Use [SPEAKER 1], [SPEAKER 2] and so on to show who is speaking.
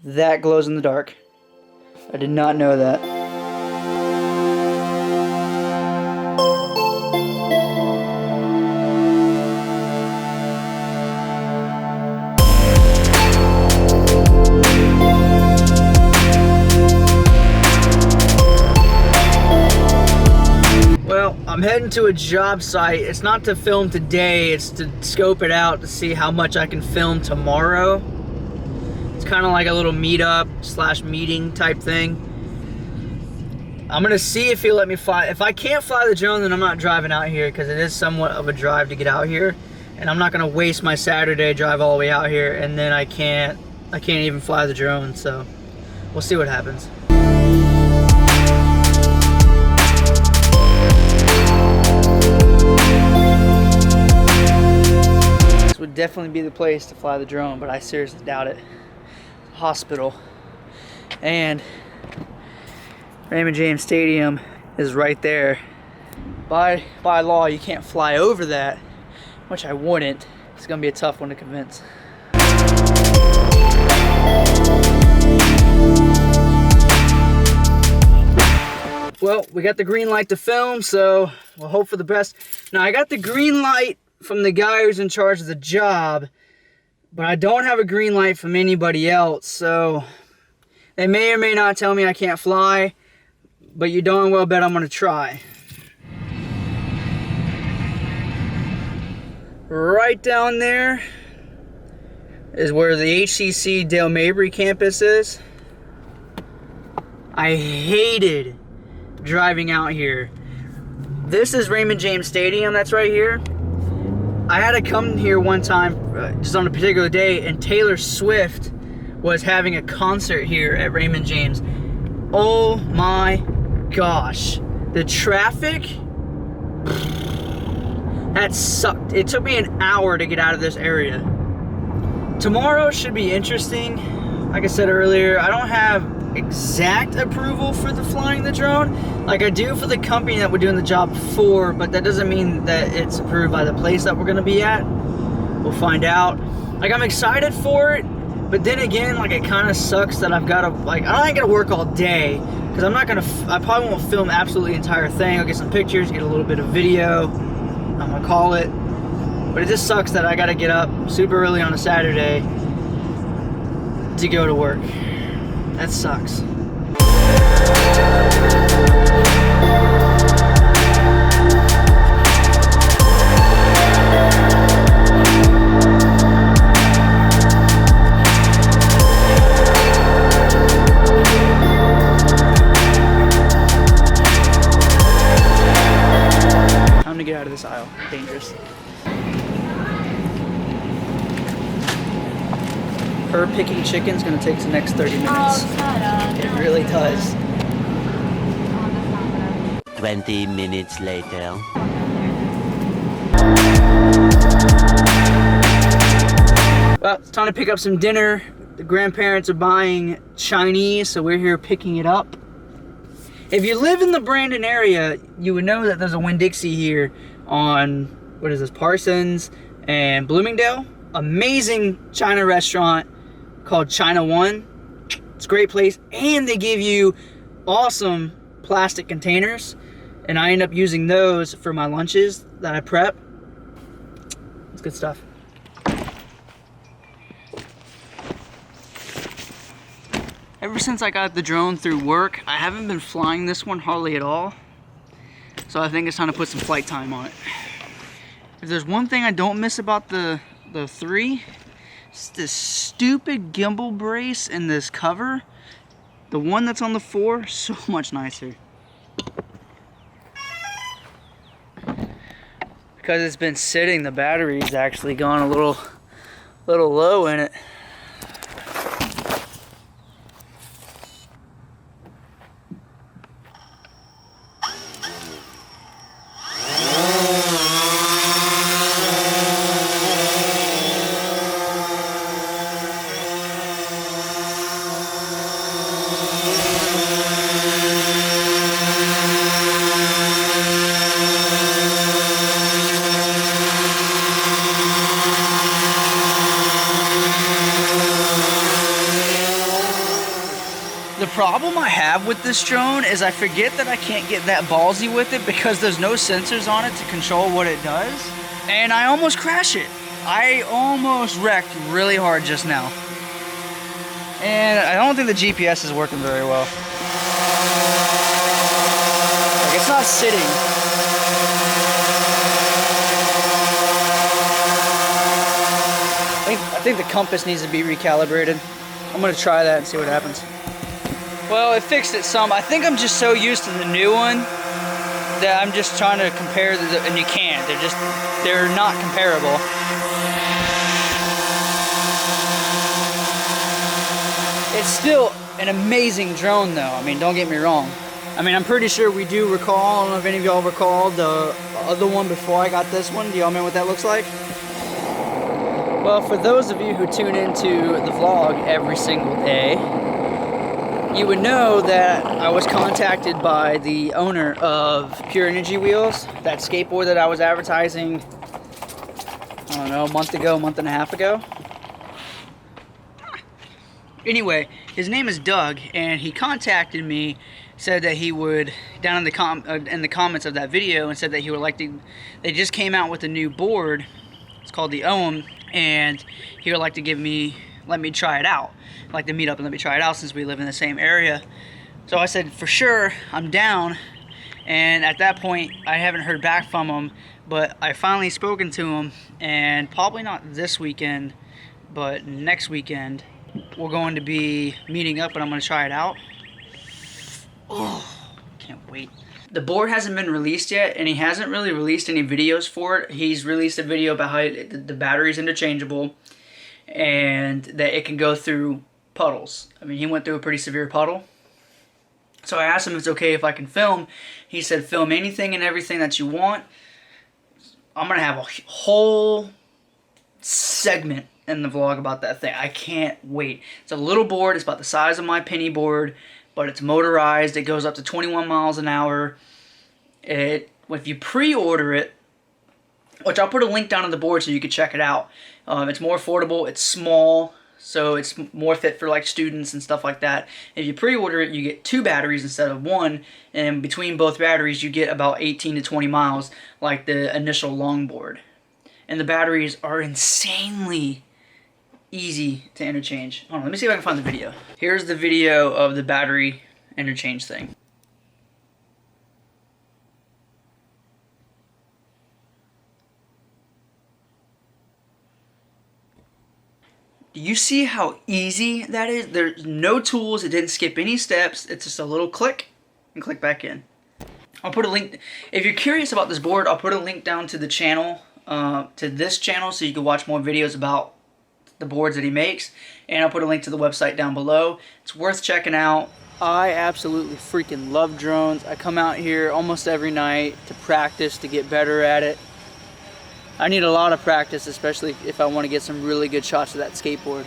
[SPEAKER 1] that glows in the dark. I did not know that. Well, I'm heading to a job site. It's not to film today, it's to scope it out to see how much I can film tomorrow. It's kind of like a little meetup / meeting type thing. I'm gonna see if he'll let me fly. If I can't fly the drone, then I'm not driving out here, because it is somewhat of a drive to get out here, and I'm not gonna waste my Saturday drive all the way out here, and then I can't even fly the drone. So we'll see what happens. This would definitely be the place to fly the drone, but I seriously doubt it. Hospital, and Raymond James Stadium is right there. By law, you can't fly over that, which I wouldn't. It's gonna be a tough one to convince. Well, we got the green light to film, so we'll hope for the best. Now, I got the green light from the guy who's in charge of the job, but I don't have a green light from anybody else, so they may or may not tell me I can't fly, but you darn well bet I'm gonna try. Right down there is where the HCC Dale Mabry campus is. I hated driving out here. This is Raymond James Stadium, that's right here. I had to come here one time, just on a particular day, and Taylor Swift was having a concert here at Raymond James. Oh my gosh. The traffic, that sucked. It took me an hour to get out of this area. Tomorrow should be interesting. Like I said earlier, I don't have exact approval for the flying the drone. Like I do for the company that we're doing the job for, but that doesn't mean that it's approved by the place that we're gonna be at. We'll find out. Like, I'm excited for it, but then again, like, it kind of sucks that I've got to, like, I ain't gonna work all day, because I'm not gonna, I probably won't film absolutely the entire thing. I'll get some pictures, get a little bit of video, I'm gonna call it. But it just sucks that I gotta get up super early on a Saturday to go to work. That sucks. Time to get out of this aisle. Dangerous. Her picking chicken's gonna take the next 30 minutes.
[SPEAKER 2] Oh, shut up.
[SPEAKER 1] It really does.
[SPEAKER 3] 20 minutes later.
[SPEAKER 1] Well, it's time to pick up some dinner. The grandparents are buying Chinese, so we're here picking it up. If you live in the Brandon area, you would know that there's a Winn-Dixie here on, what is this, Parsons and Bloomingdale. Amazing China restaurant called China One. It's a great place, and they give you awesome plastic containers, and I end up using those for my lunches that I prep. It's good stuff. Ever since I got the drone through work, I haven't been flying this one hardly at all, so I think it's time to put some flight time on it. If there's one thing I don't miss about the 3, it's this stupid gimbal brace and this cover. The one that's on the 4, so much nicer. Because it's been sitting, the battery's actually gone a little low in it. The problem I have with this drone is I forget that I can't get that ballsy with it because there's no sensors on it to control what it does. And I almost crash it. I almost wrecked really hard just now. And I don't think the GPS is working very well. Like, it's not sitting. I think the compass needs to be recalibrated. I'm gonna try that and see what happens. Well, it fixed it some. I think I'm just so used to the new one that I'm just trying to compare and you can't. They're not comparable. It's still an amazing drone though. I mean, don't get me wrong. I mean, I'm pretty sure we do recall, I don't know if any of y'all recall the other one before I got this one. Do y'all remember what that looks like? Well, for those of you who tune into the vlog every single day, you would know that I was contacted by the owner of Pure Energy Wheels, that skateboard that I was advertising, I don't know, a month and a half ago. Anyway, his name is Doug, and he contacted me, said that he would, down in the comments of that video, and said that he would like to, they just came out with a new board, it's called the OM, and he would like to let me try it out. I'd like to meet up and let me try it out since we live in the same area. So I said, for sure, I'm down. And at that point, I haven't heard back from him, but I finally spoken to him, and probably not this weekend, but next weekend, we're going to be meeting up and I'm going to try it out. Oh, can't wait. The board hasn't been released yet, and he hasn't really released any videos for it. He's released a video about how the battery's interchangeable and that it can go through puddles. I mean, he went through a pretty severe puddle. So I asked him if it's okay if I can film. He said, film anything and everything that you want. I'm going to have a whole segment in the vlog about that thing. I can't wait. It's a little board. It's about the size of my penny board, but it's motorized. It goes up to 21 miles an hour. If you pre-order it, which I'll put a link down on the board so you can check it out. It's more affordable. It's small, so it's more fit for like students and stuff like that. If you pre-order it, you get 2 batteries instead of 1, and between both batteries, you get about 18 to 20 miles, like the initial longboard. And the batteries are insanely easy to interchange. Hold on, let me see if I can find the video. Here's the video of the battery interchange thing. Do you see how easy that is? There's no tools, it didn't skip any steps, it's just a little click and click back in. I'll put a link, if you're curious about this board, I'll put a link down to the channel, to this channel, so you can watch more videos about the boards that he makes, and I'll put a link to the website down below. It's worth checking out. I absolutely freaking love drones. I come out here almost every night to practice, to get better at it. I need a lot of practice, especially if I want to get some really good shots of that skateboard.